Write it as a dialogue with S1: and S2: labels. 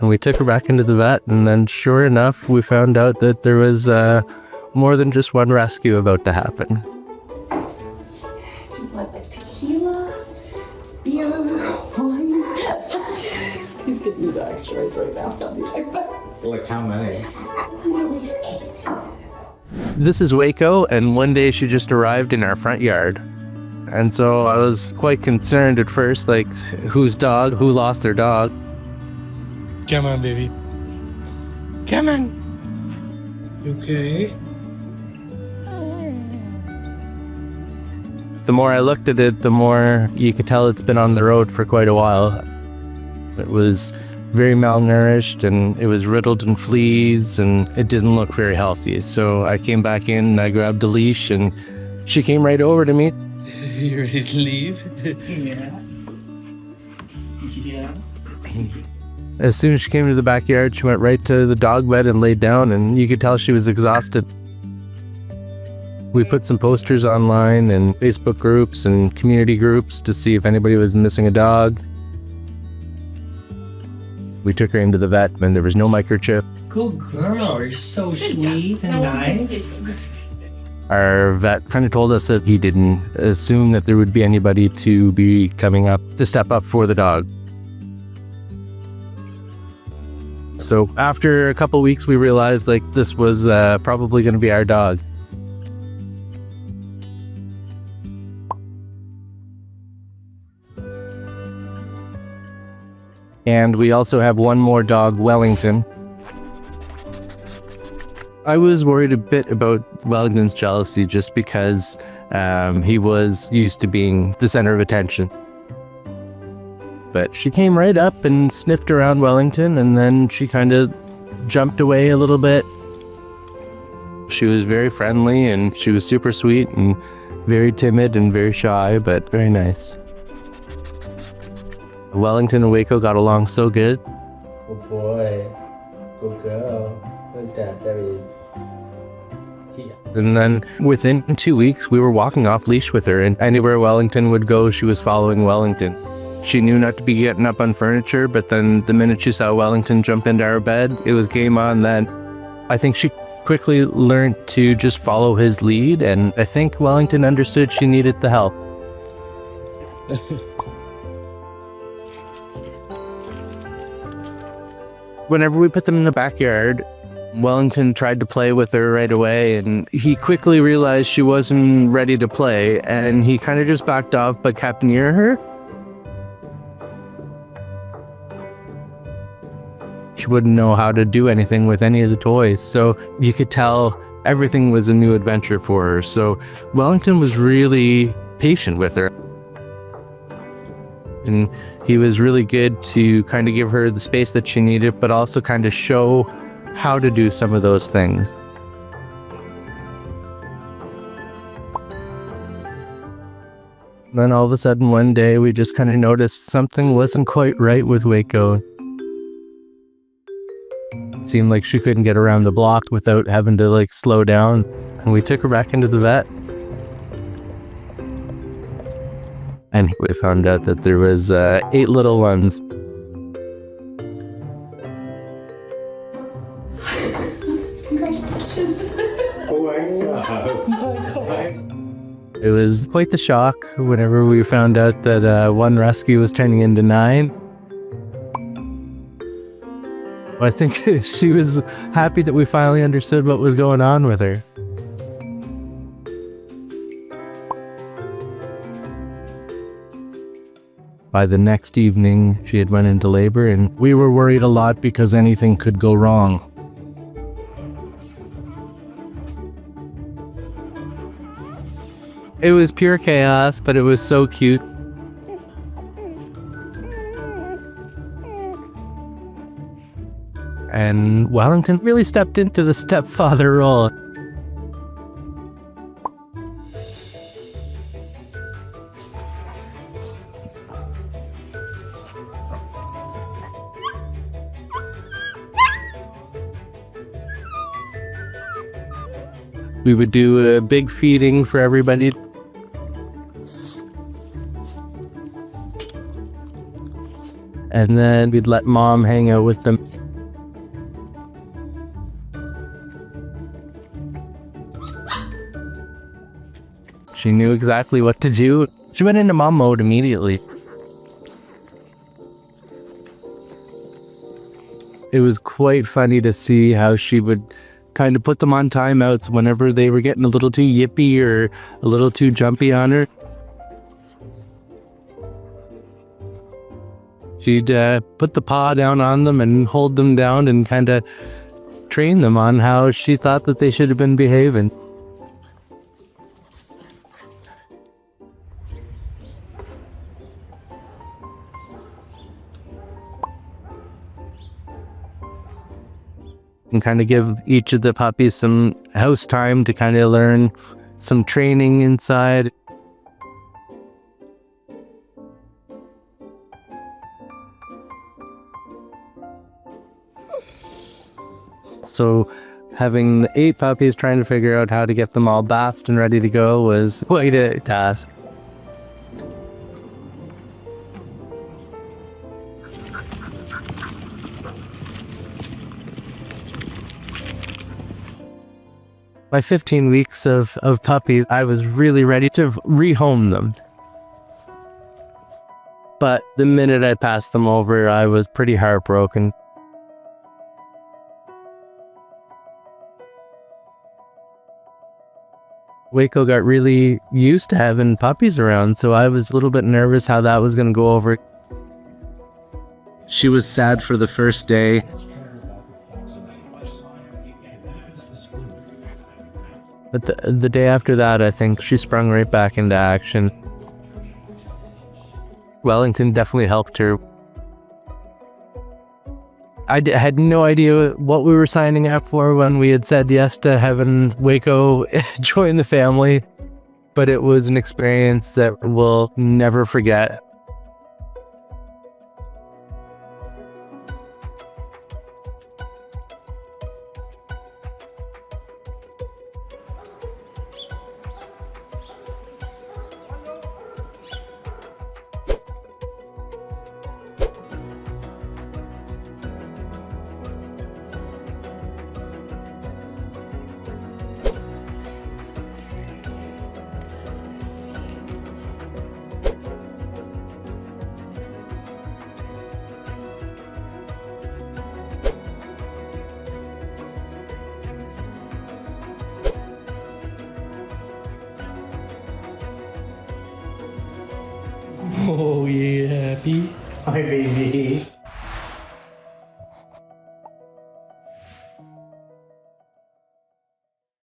S1: And we took her back into the vet, and then sure enough, we found out that there was more than just one rescue about to happen.
S2: What, like tequila, beer, wine? He's getting me the extras right now. I'll be right back.
S3: Like how many?
S2: At least 8.
S1: This is Waco, and one day she just arrived in our front yard. And so I was quite concerned at first, like, whose dog, who lost their dog?
S4: Come on, baby. Come on. You okay?
S1: The more I looked at it, the more you could tell it's been on the road for quite a while. It was very malnourished, and it was riddled in fleas, and it didn't look very healthy. So I came back in and I grabbed a leash, and she came right over to me.
S4: You ready to leave?
S2: Yeah. Yeah.
S1: As soon as she came to the backyard, she went right to the dog bed and laid down, and you could tell she was exhausted. We put some posters online and Facebook groups and community groups to see if anybody was missing a dog. We took her into the vet, and there was no microchip.
S5: Good girl, you're so sweet and nice.
S1: Our vet kind of told us that he didn't assume that there would be anybody to be coming up to step up for the dog. So after a couple weeks, we realized like this was probably going to be our dog. And we also have one more dog, Wellington. I was worried a bit about Wellington's jealousy just because he was used to being the center of attention. But she came right up and sniffed around Wellington, and then she kind of jumped away a little bit. She was very friendly, and she was super sweet and very timid and very shy, but very nice. Wellington and Waco got along so good.
S3: Good boy. Good girl. Where's Dad? There he is.
S1: And then within 2 weeks, we were walking off leash with her, and anywhere Wellington would go, she was following Wellington. She knew not to be getting up on furniture, but then the minute she saw Wellington jump into our bed, it was game on then. I think she quickly learned to just follow his lead, and I think Wellington understood she needed the help. Whenever we put them in the backyard, Wellington tried to play with her right away, and he quickly realized she wasn't ready to play, and he kind of just backed off but kept near her. She wouldn't know how to do anything with any of the toys, so you could tell everything was a new adventure for her. So Wellington was really patient with her. And he was really good to kind of give her the space that she needed, but also kind of show how to do some of those things. Then all of a sudden one day we just kind of noticed something wasn't quite right with Waco. It seemed like she couldn't get around the block without having to like slow down, and we took her back into the vet. And we found out that there was 8 little ones.
S2: Congratulations.
S3: Oh my God.
S1: It was quite the shock whenever we found out that one rescue was turning into 9. I think she was happy that we finally understood what was going on with her. By the next evening, she had went into labor, and we were worried a lot because anything could go wrong. It was pure chaos, but it was so cute. And Wellington really stepped into the stepfather role. We would do a big feeding for everybody. and then we'd let mom hang out with them. She knew exactly what to do. She went into mom mode immediately. It was quite funny to see how she would kind of put them on timeouts whenever they were getting a little too yippy or a little too jumpy on her. She'd put the paw down on them and hold them down and kind of train them on how she thought that they should have been behaving. And kind of give each of the puppies some house time to kind of learn some training inside. So having the 8 puppies, trying to figure out how to get them all bathed and ready to go was quite a task. By 15 weeks of puppies, I was really ready to rehome them. But the minute I passed them over, I was pretty heartbroken. Waco got really used to having puppies around, so I was a little bit nervous how that was going to go over. She was sad for the first day. But the day after that, I think she sprung right back into action. Wellington definitely helped her. I had no idea what we were signing up for when we had said yes to having Waco join the family, but it was an experience that we'll never forget.
S4: Oh, yeah, happy.
S3: My baby.